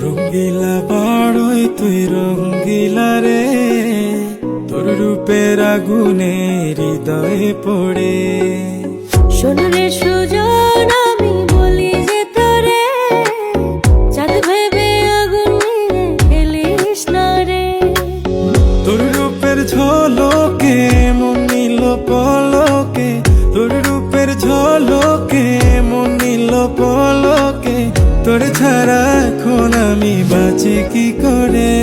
রঙ্গিলা বাড়ই তুই রঙ্গিলা রে, তোর রূপের আগুনে হৃদয়ে পড়ে। শোনরে সুজন আমি বলি যে তোরে, চাঁদ ভেবে আগুন নিয়ে খেলিস না রে। তোর রূপের ঝলকে মন নিল পলকে, তোর রূপের ঝলকে মন নিল পলকে, তোর ছাড়া এখন আমি বাঁচি কি করে।